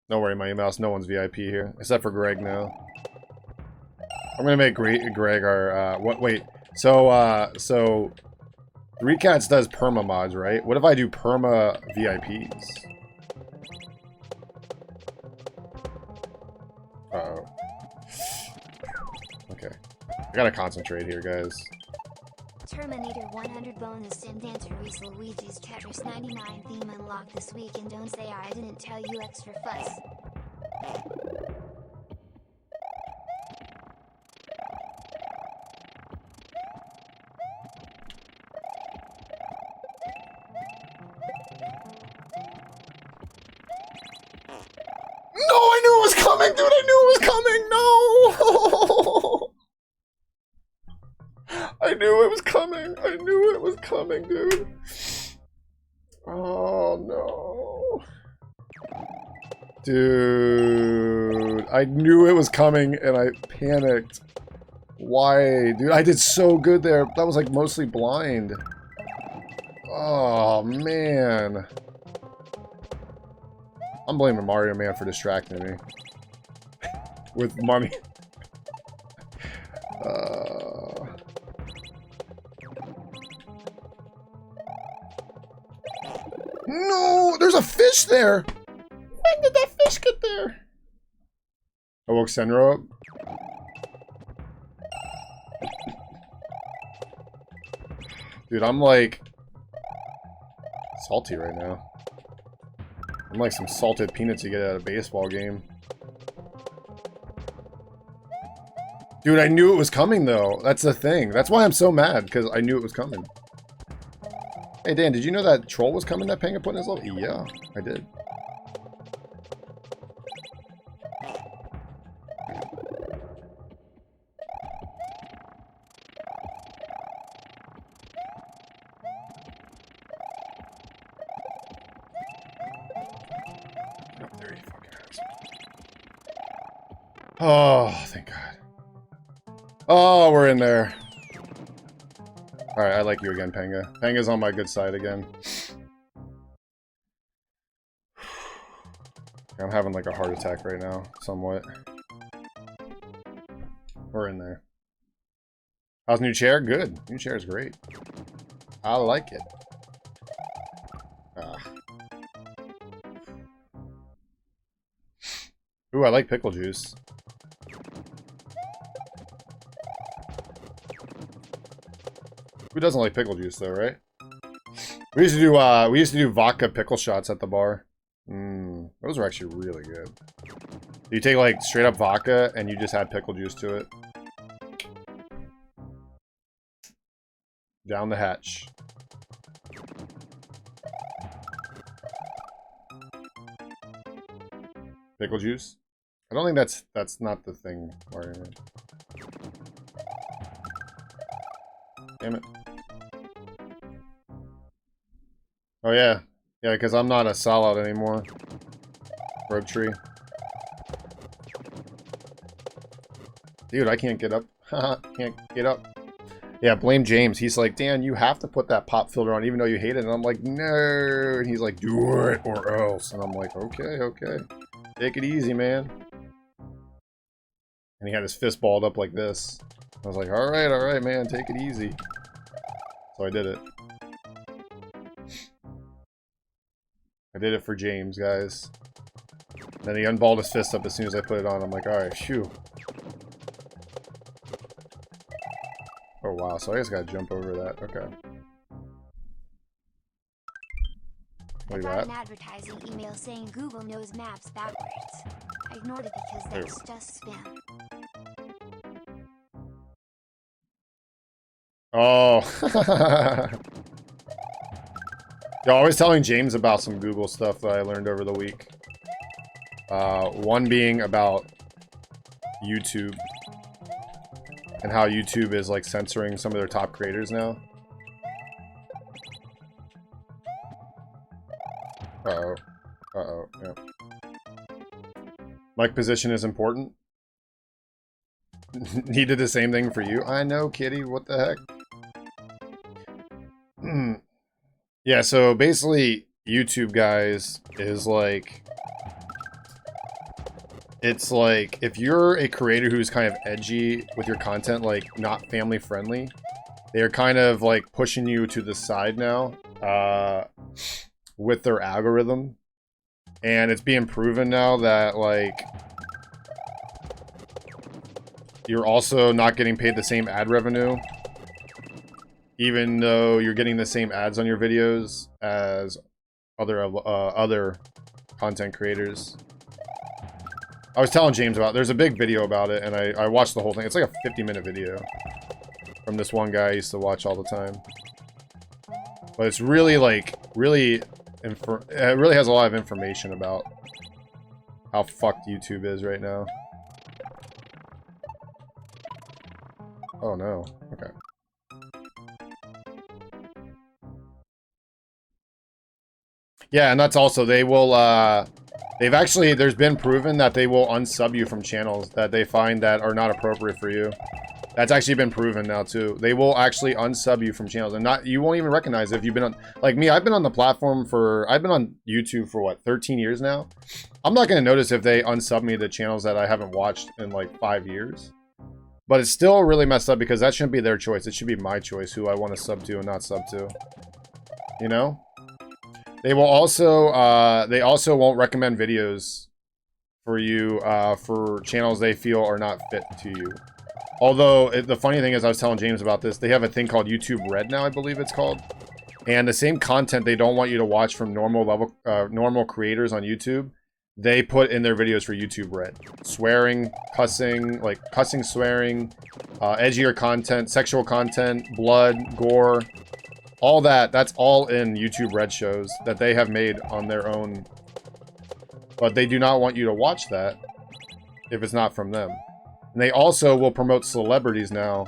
Don't worry, my mouse. No one's VIP here. Except for Greg now. I'm gonna make Greg our, what, wait. So 3Cats does perma mods, right? What if I do perma VIPs? Uh-oh. Okay. I gotta concentrate here, guys. Terminator 100 bonus and Dancer Reese Luigi's Tetris 99 theme unlocked this week, and don't say I didn't tell you. Extra fuss. No, I knew it was coming, dude! I knew it was coming! No! I knew it was coming! I knew it was coming, dude! Oh, no. Dude, I knew it was coming and I panicked. Why? Dude, I did so good there. That was like mostly blind. Oh, man. I'm blaming Mario Man for distracting me. With money. No! There's a fish there! When did that fish get there? I woke Senro up. Dude, I'm like salty right now. I'm like some salted peanuts you get at a baseball game. Dude, I knew it was coming though. That's the thing. That's why I'm so mad, because I knew it was coming. Hey Dan, did you know that troll was coming that Panga put in his level? Yeah, I did. Oh, thank God. Oh, we're in there. Alright, I like you again, Panga. Panga's on my good side again. I'm having like a heart attack right now, somewhat. We're in there. How's new chair? Good. New chair is great. I like it. Ooh, I like pickle juice. Who doesn't like pickle juice though, right? We used to do vodka pickle shots at the bar. Those were actually really good. You take like straight up vodka and you just add pickle juice to it. Down the hatch. Pickle juice? I don't think that's not the thing, Mario. Damn it. Oh yeah. Yeah, because I'm not a solid anymore. Rope tree. Dude, I can't get up. Haha, can't get up. Yeah, blame James. He's like, Dan, you have to put that pop filter on even though you hate it. And I'm like, no. And he's like, do it or else. And I'm like, okay, okay. Take it easy, man. And he had his fist balled up like this. I was like, all right, man, take it easy. So I did it. I did it for James, guys. Then he unballed his fist up as soon as I put it on. I'm like, alright, phew. Oh wow, so I just gotta jump over that. Okay. I got an advertising email saying Google knows maps backwards. I ignored it because that's just spam. Oh. Yo, I was telling James about some Google stuff that I learned over the week. One being about YouTube. And how YouTube is like censoring some of their top creators now. Uh-oh. Uh-oh, yeah. Mic position is important. He did the same thing for you. I know, kitty, what the heck? Yeah, so basically, YouTube, guys, is like... it's like, if you're a creator who's kind of edgy with your content, like not family friendly, they're kind of like pushing you to the side now with their algorithm. And it's being proven now that like you're also not getting paid the same ad revenue, even though you're getting the same ads on your videos as other content creators. I was telling James about it. There's a big video about it, and I watched the whole thing. It's like a 50-minute video from this one guy I used to watch all the time. But it's really, like, it really has a lot of information about how fucked YouTube is right now. Oh no. Okay. Yeah, and that's also, they will, they've actually, there's been proven that they will unsub you from channels that they find that are not appropriate for you. That's actually been proven now, too. They will actually unsub you from channels, and you won't even recognize it if you've been on, like me, I've been on the platform I've been on YouTube for, what, 13 years now? I'm not going to notice if they unsub me to channels that I haven't watched in, like, 5 years. But it's still really messed up because that shouldn't be their choice. It should be my choice who I want to sub to and not sub to. You know? They will also, they also won't recommend videos for you, for channels they feel are not fit to you. Although, the funny thing is, I was telling James about this, they have a thing called YouTube Red now, I believe it's called. And the same content they don't want you to watch from normal creators on YouTube, they put in their videos for YouTube Red. Swearing, cussing, like cussing, swearing, edgier content, sexual content, blood, gore, all that, that's all in YouTube Red shows that they have made on their own. But they do not want you to watch that if it's not from them. And they also will promote celebrities now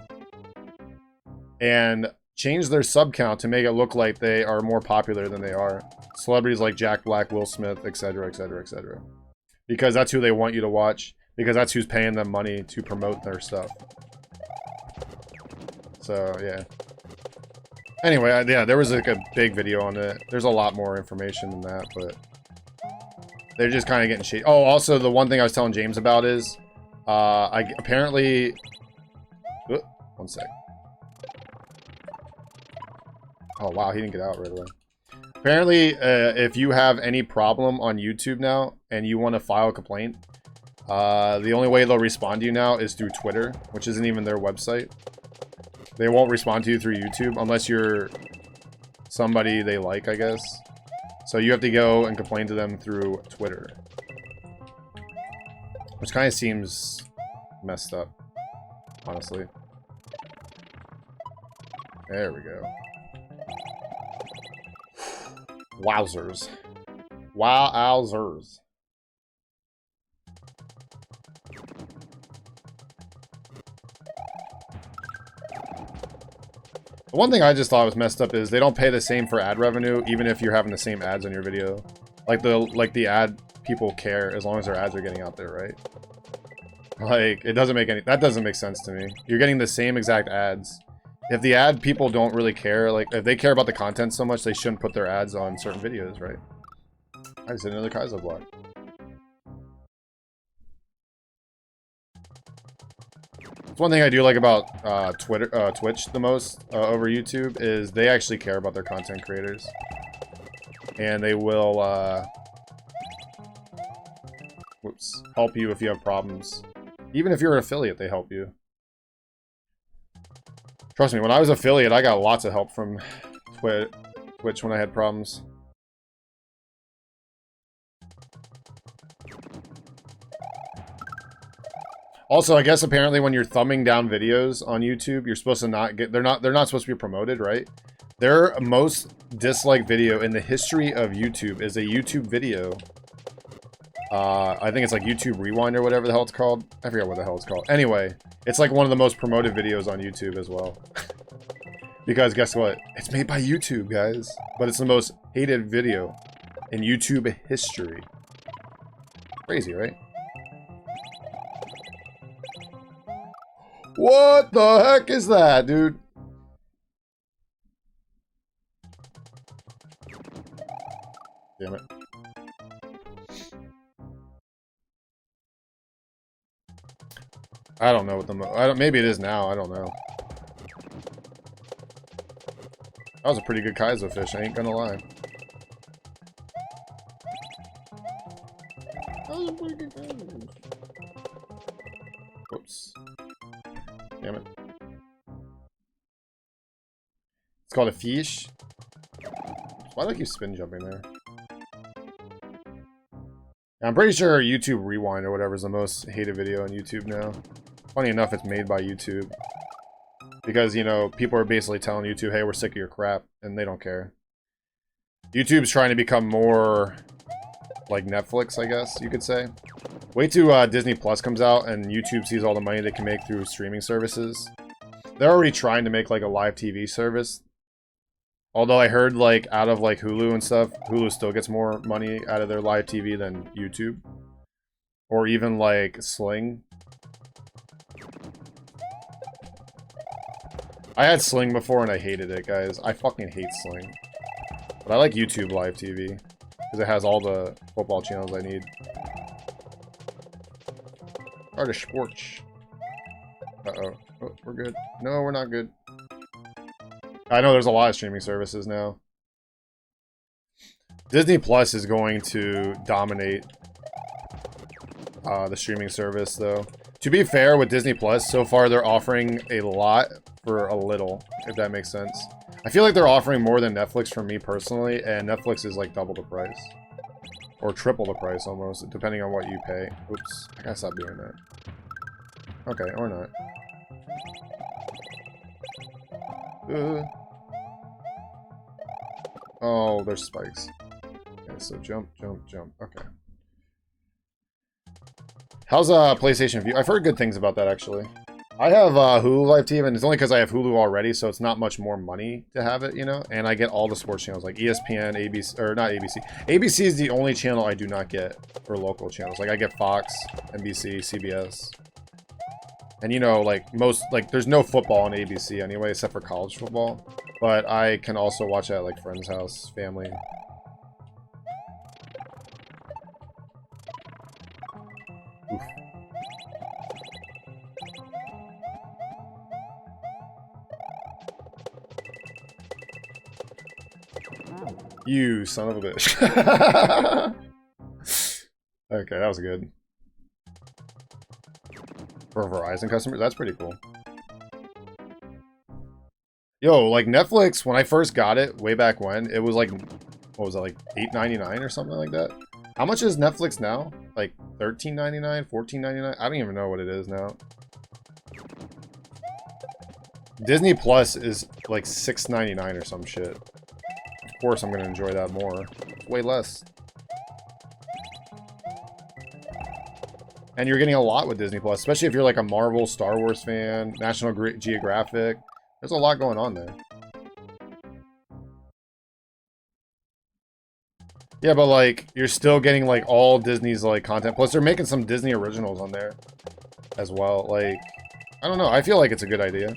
and change their sub count to make it look like they are more popular than they are. Celebrities like Jack Black, Will Smith, etc., etc., etc. Because that's who they want you to watch. Because that's who's paying them money to promote their stuff. So, yeah. Anyway, yeah, there was like a big video on it. There's a lot more information than that, but they're just kind of getting shady. Oh, also, the one thing I was telling James about is, I apparently... one sec. Oh, wow, he didn't get out right away. Apparently, if you have any problem on YouTube now, and you want to file a complaint, the only way they'll respond to you now is through Twitter, which isn't even their website. They won't respond to you through YouTube unless you're somebody they like, I guess. So you have to go and complain to them through Twitter. Which kind of seems messed up, honestly. There we go. Wowzers. Wowzers. The one thing I just thought was messed up is they don't pay the same for ad revenue, even if you're having the same ads on your video. Like the ad people care as long as their ads are getting out there, right? Like, it doesn't make that doesn't make sense to me. You're getting the same exact ads. If the ad people don't really care, like, if they care about the content so much, they shouldn't put their ads on certain videos, right? I just hit another Kaizo block. It's one thing I do like about Twitch the most over YouTube is they actually care about their content creators. And they will, help you if you have problems. Even if you're an affiliate, they help you. Trust me, when I was affiliate, I got lots of help from Twitch when I had problems. Also, I guess apparently when you're thumbing down videos on YouTube, you're supposed to not get... They're not supposed to be promoted, right? Their most disliked video in the history of YouTube is a YouTube video. I think it's like YouTube Rewind or whatever the hell it's called. I forget what the hell it's called. Anyway, it's like one of the most promoted videos on YouTube as well. Because guess what? It's made by YouTube, guys. But it's the most hated video in YouTube history. Crazy, right? What the heck is that, dude? Damn it. I don't know what maybe it is now. I don't know. That was a pretty good Kaizo fish. I ain't gonna lie. That was a pretty good Kaizo fish. Whoops. Damn it. It's called a fish. Why do I keep spin jumping there? I'm pretty sure YouTube Rewind or whatever is the most hated video on YouTube now. Funny enough, it's made by YouTube. Because, you know, people are basically telling YouTube, hey, we're sick of your crap, and they don't care. YouTube's trying to become more like Netflix, I guess you could say. Wait till Disney Plus comes out and YouTube sees all the money they can make through streaming services. They're already trying to make like a live TV service. Although I heard like out of like Hulu and stuff, Hulu still gets more money out of their live TV than YouTube. Or even like Sling. I had Sling before and I hated it, guys. I fucking hate Sling. But I like YouTube live TV. Because it has all the football channels I need. Art sports. Uh-oh. Oh, we're good. No, we're not good. I know there's a lot of streaming services now. Disney Plus is going to dominate the streaming service, though. To be fair, with Disney Plus, so far they're offering a lot for a little, if that makes sense. I feel like they're offering more than Netflix for me personally, and Netflix is like double the price. Or triple the price, almost, depending on what you pay. Oops, I gotta stop doing that. Okay, or not. Oh, there's spikes. Okay, so jump, jump, jump. Okay. How's PlayStation View? I've heard good things about that, actually. I have Hulu Live TV, and it's only because I have Hulu already, so it's not much more money to have it, you know? And I get all the sports channels, like ESPN, ABC, or not ABC. ABC is the only channel I do not get for local channels. Like, I get Fox, NBC, CBS. And, you know, like, there's no football on ABC anyway, except for college football. But I can also watch it at, like, friend's house, family. Oof. You son of a bitch. Okay, that was good. For Verizon customers, that's pretty cool. Yo, like Netflix, when I first got it, way back when, it was like, what was it, like $8.99 or something like that? How much is Netflix now? Like $13.99, $14.99? I don't even know what it is now. Disney Plus is like $6.99 or some shit. Of course I'm gonna enjoy that more. Way less. And you're getting a lot with Disney Plus, especially if you're like a Marvel, Star Wars fan, National Geographic. There's a lot going on there. Yeah, but like, you're still getting like all Disney's like content. Plus they're making some Disney originals on there as well. Like, I don't know. I feel like it's a good idea.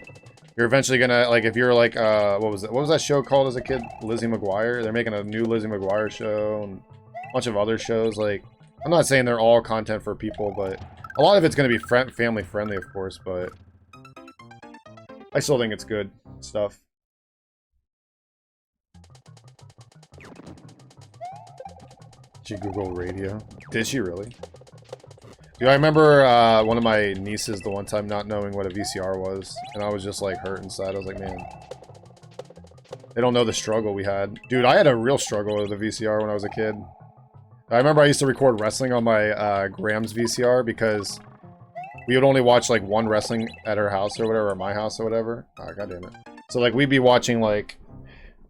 You're eventually gonna, like, if you're like, what was that show called as a kid? Lizzie McGuire? They're making a new Lizzie McGuire show and a bunch of other shows. Like, I'm not saying they're all content for people, but a lot of it's gonna be family friendly, of course, but I still think it's good stuff. She Google radio? Did she really? Dude, I remember one of my nieces the one time not knowing what a VCR was, and I was just like hurt inside. I was like, man, they don't know the struggle we had. Dude, I had a real struggle with a VCR when I was a kid. I remember I used to record wrestling on my Graham's VCR because we would only watch like one wrestling at her house or whatever, or my house or whatever. Ah, God damn it. So like we'd be watching like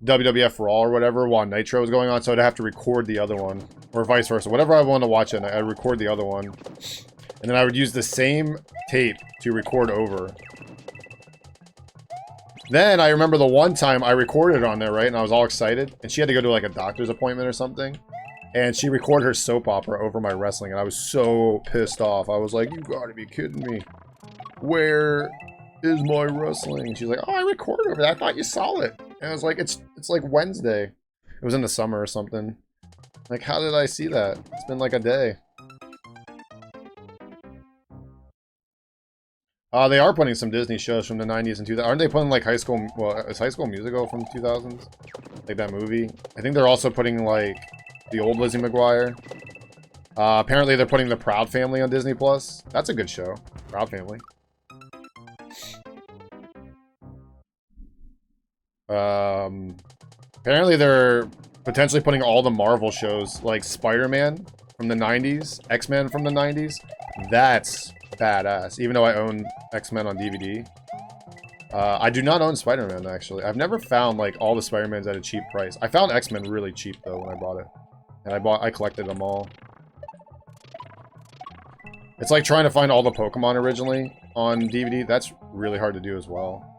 WWF Raw or whatever while Nitro was going on, so I'd have to record the other one, or vice versa. Whatever I wanted to watch it, I'd record the other one, and then I would use the same tape to record over. Then I remember the one time I recorded on there, right, and I was all excited, and she had to go to like a doctor's appointment or something, and she recorded her soap opera over my wrestling, and I was so pissed off. I was like, you gotta be kidding me. Where is my wrestling? And she's like, oh, I recorded over that. I thought you saw it. And I was like, it's like Wednesday. It was in the summer or something. Like, how did I see that? It's been like a day. They are putting some Disney shows from the 90s and 2000s. Aren't they putting like High School... Well, is High School Musical from 2000s? Like that movie? I think they're also putting like the old Lizzie McGuire. Apparently they're putting the Proud Family on Disney Plus. That's a good show. Proud Family. Apparently they're potentially putting all the Marvel shows like Spider-Man from the 90s, X-Men from the 90s. That's badass. Even though I own X-Men on DVD. I do not own Spider-Man, actually. I've never found like all the Spider-Mans at a cheap price. I found X-Men really cheap though when I bought it. And I collected them all. It's like trying to find all the Pokemon originally on DVD. That's really hard to do as well.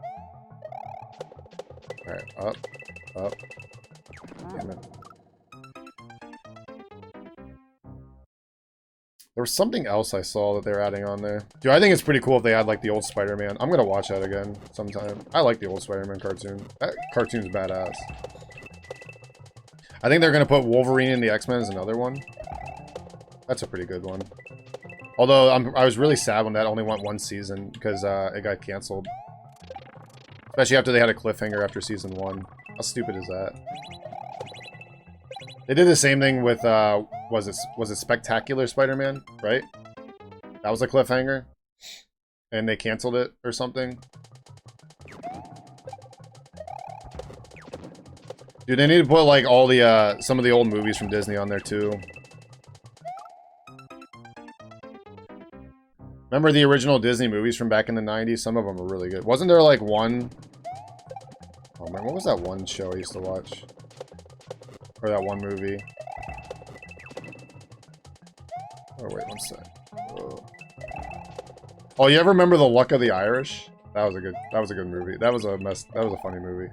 Alright, up. Damn it. There was something else I saw that they were adding on there. Dude, I think it's pretty cool if they add like the old Spider-Man. I'm gonna watch that again sometime. I like the old Spider-Man cartoon. That cartoon's badass. I think they're gonna put Wolverine in the X-Men as another one. That's a pretty good one. Although I was really sad when that only went one season because it got canceled. Especially after they had a cliffhanger after season 1. How stupid is that? They did the same thing with was it Spectacular Spider-Man, right? That was a cliffhanger. And they canceled it or something. Dude, they need to put like all the some of the old movies from Disney on there too. Remember the original Disney movies from back in the 90s? Some of them were really good. Wasn't there like one... Oh man, what was that one show I used to watch? Or that one movie? Oh wait, one sec. Oh, you ever remember The Luck of the Irish? That was a good movie. That was a funny movie.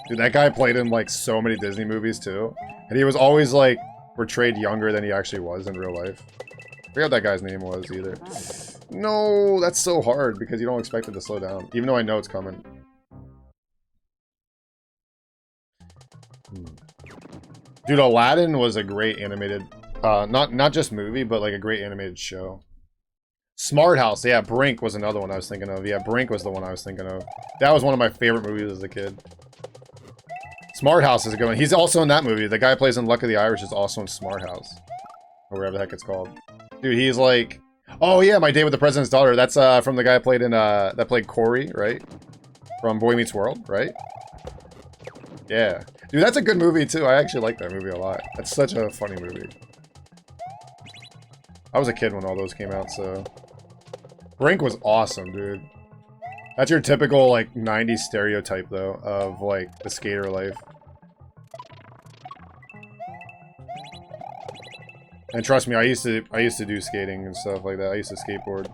Dude, that guy played in like so many Disney movies too. And he was always like portrayed younger than he actually was in real life. I forget what that guy's name was either. No, that's so hard because you don't expect it to slow down. Even though I know it's coming. Dude, Aladdin was a great animated, not just movie, but like a great animated show. Smart House, yeah, Brink was another one I was thinking of. Yeah, Brink was the one I was thinking of. That was one of my favorite movies as a kid. Smart House is a good one. He's also in that movie. The guy who plays in Luck of the Irish is also in Smart House. Or whatever the heck it's called. Dude, he's like... Oh yeah, My Day with the President's Daughter. That's from the guy who played in, that played Corey, right? From Boy Meets World, right? Yeah. Dude, that's a good movie too. I actually like that movie a lot. That's such a funny movie. I was a kid when all those came out, so... Brink was awesome, dude. That's your typical, like, 90s stereotype, though, of, like, the skater life. And trust me, I used to do skating and stuff like that. I used to skateboard.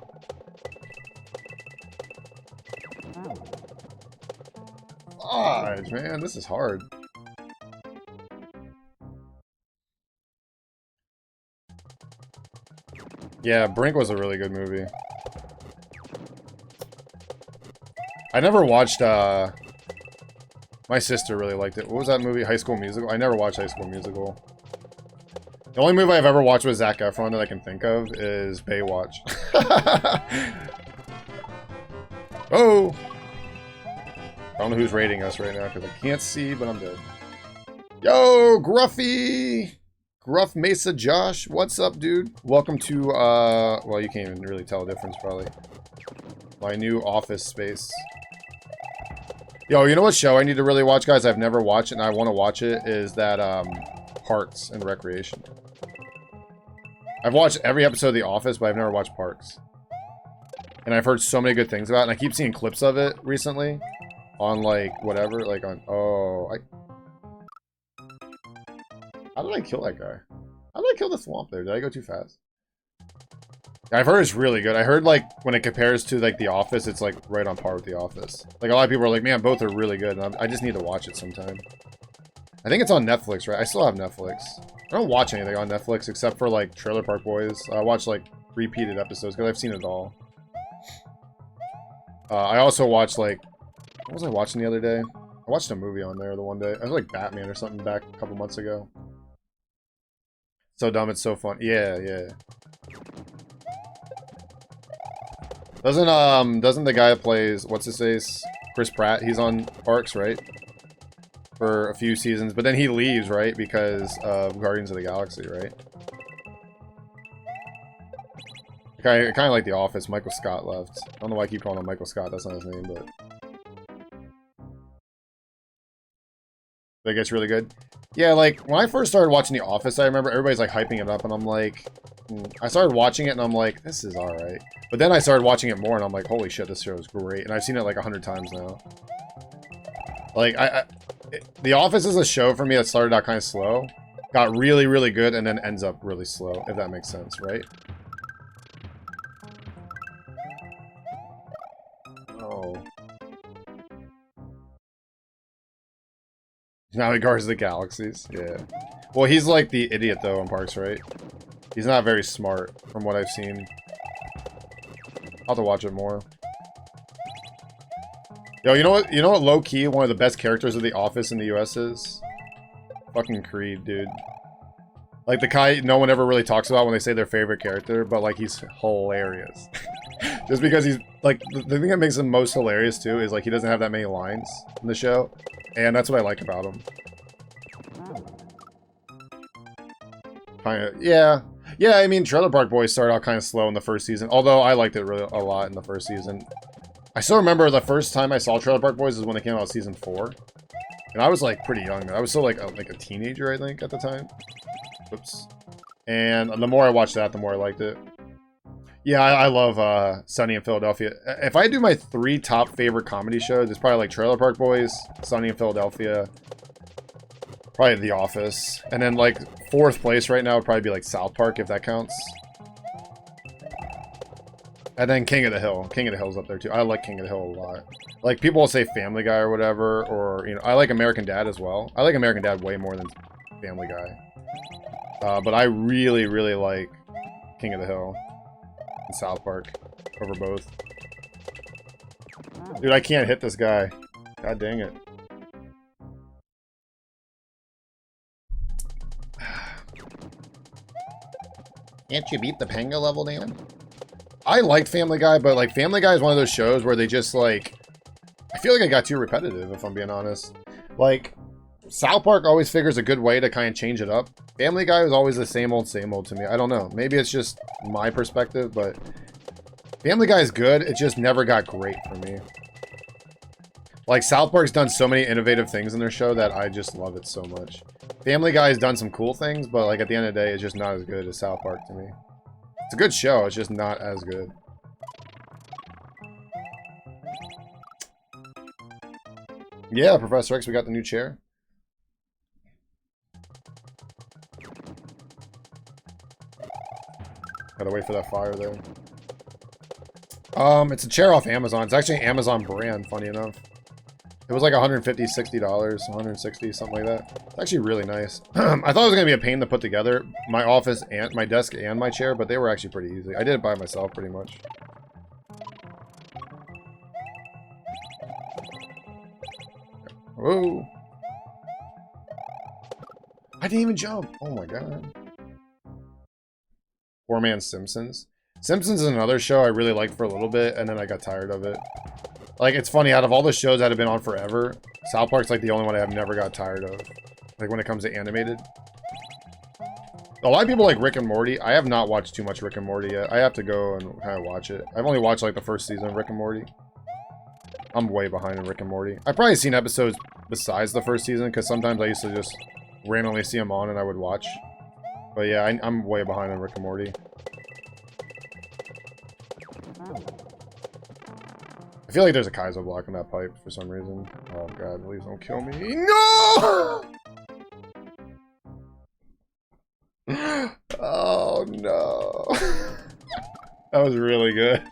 Fudge, man, this is hard. Yeah, Brink was a really good movie. I never watched, my sister really liked it. What was that movie? High School Musical? I never watched High School Musical. The only movie I've ever watched with Zac Efron that I can think of is Baywatch. Oh! I don't know who's rating us right now because I can't see, but I'm dead. Yo, Gruffy! Gruff Mesa Josh, what's up, dude? Welcome to, well, you can't even really tell the difference, probably. My new office space. Yo, you know what show I need to really watch, guys? I've never watched it, and I want to watch it, is that, Parks and Recreation. I've watched every episode of The Office, but I've never watched Parks. And I've heard so many good things about it, and I keep seeing clips of it recently. On, like, whatever, like, on, how did I kill that guy? How did I kill the swamp there? Did I go too fast? I've heard it's really good. I heard, like, when it compares to, like, The Office, it's, like, right on par with The Office. Like, a lot of people are like, man, both are really good, and I just need to watch it sometime. I think it's on Netflix, right? I still have Netflix. I don't watch anything on Netflix except for, like, Trailer Park Boys. I watch, like, repeated episodes, because I've seen it all. I also watched, like... What was I watching the other day? I watched a movie on there the one day. I was like Batman or something back a couple months ago. So dumb, it's so fun. Yeah, yeah. Doesn't the guy that plays, what's his face? Chris Pratt, he's on Parks, right? For a few seasons, but then he leaves, right? Because of Guardians of the Galaxy, right? Kind of like The Office, Michael Scott left. I don't know why I keep calling him Michael Scott, that's not his name, but... That gets really good. Yeah, like, when I first started watching The Office, I remember everybody's, like, hyping it up, and I'm like... I started watching it, and I'm like, this is alright. But then I started watching it more, and I'm like, holy shit, this show is great. And I've seen it, like, 100 times now. Like, The Office is a show for me that started out kind of slow, got really, really good, and then ends up really slow, if that makes sense, right? Oh. Now he guards the galaxies, yeah. Well, he's like the idiot, though, in Parks, right? He's not very smart, from what I've seen. I'll have to watch it more. Yo, you know what? You know what low-key one of the best characters of The Office in the US is? Fucking Creed, dude. Like, the guy no one ever really talks about when they say their favorite character, but, like, he's hilarious. Just because he's, like, the thing that makes him most hilarious, too, is, like, he doesn't have that many lines in the show. And that's what I like about him. Kinda, yeah. Yeah, I mean, Trailer Park Boys started out kind of slow in the first season, although I liked it really a lot in the first season. I still remember the first time I saw Trailer Park Boys is when they came out season 4. And I was, like, pretty young. I was still, like a teenager, I think, at the time. Oops. And the more I watched that, the more I liked it. Yeah, I love Sunny in Philadelphia. If I do my 3 top favorite comedy shows, it's probably, like, Trailer Park Boys, Sunny in Philadelphia, probably The Office. And then, like, 4th place right now would probably be, like, South Park, if that counts. And then King of the Hill. King of the Hill's up there, too. I like King of the Hill a lot. Like, people will say Family Guy or whatever, or, you know, I like American Dad as well. I like American Dad way more than Family Guy. But I really, really like King of the Hill and South Park over both. Dude, I can't hit this guy. God dang it. Can't you beat the Panga level, Dan? I liked Family Guy, but, like, Family Guy is one of those shows where they just, like... I feel like I got too repetitive, if I'm being honest. Like, South Park always figures a good way to kind of change it up. Family Guy was always the same old to me. I don't know. Maybe it's just my perspective, but... Family Guy is good, it just never got great for me. Like, South Park's done so many innovative things in their show that I just love it so much. Family Guy has done some cool things, but, like, at the end of the day, it's just not as good as South Park to me. It's a good show, it's just not as good. Yeah, Professor X, we got the new chair. Gotta wait for that fire there. It's a chair off Amazon. It's actually an Amazon brand, funny enough. It was like $150, $60, 160, something like that. It's actually really nice. I thought it was gonna be a pain to put together, my office and my desk and my chair, but they were actually pretty easy. I did it by myself pretty much. Whoa! I didn't even jump. Oh my god. Four-Man Simpsons. Simpsons is another show I really liked for a little bit, and then I got tired of it. Like, it's funny, out of all the shows that have been on forever, South Park's like the only one I have never got tired of. Like, when it comes to animated. A lot of people like Rick and Morty. I have not watched too much Rick and Morty yet. I have to go and kind of watch it. I've only watched, like, the first season of Rick and Morty. I'm way behind in Rick and Morty. I've probably seen episodes besides the first season, because sometimes I used to just randomly see them on and I would watch. But yeah, I'm way behind on Rick and Morty. I feel like there's a Kaizo block in that pipe for some reason. Oh god, please don't kill me. No! Oh no. That was really good.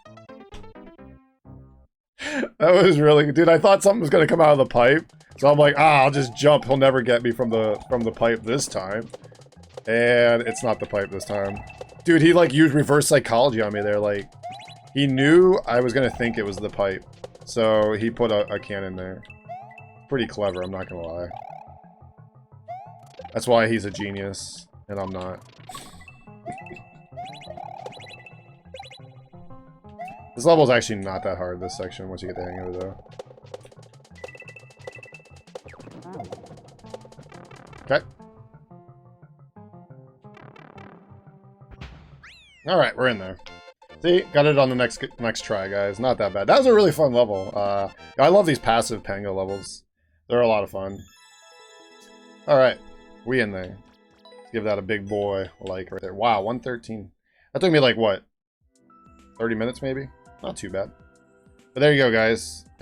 That was really good. Dude, I thought something was gonna come out of the pipe. So I'm like, I'll just jump. He'll never get me from the pipe this time. And it's not the pipe this time. Dude, he like used reverse psychology on me there. Like, he knew I was gonna think it was the pipe. So he put a cannon there. Pretty clever, I'm not gonna lie. That's why he's a genius, and I'm not. This level is actually not that hard, this section, once you get the hang of it, though. Okay. Alright, we're in there. See, got it on the next try, guys. Not that bad. That was a really fun level. I love these passive Panga levels. They're a lot of fun. Alright, we in there. Let's give that a big boy like right there. Wow, 113. That took me like, what? 30 minutes, maybe? Not too bad. But there you go, guys.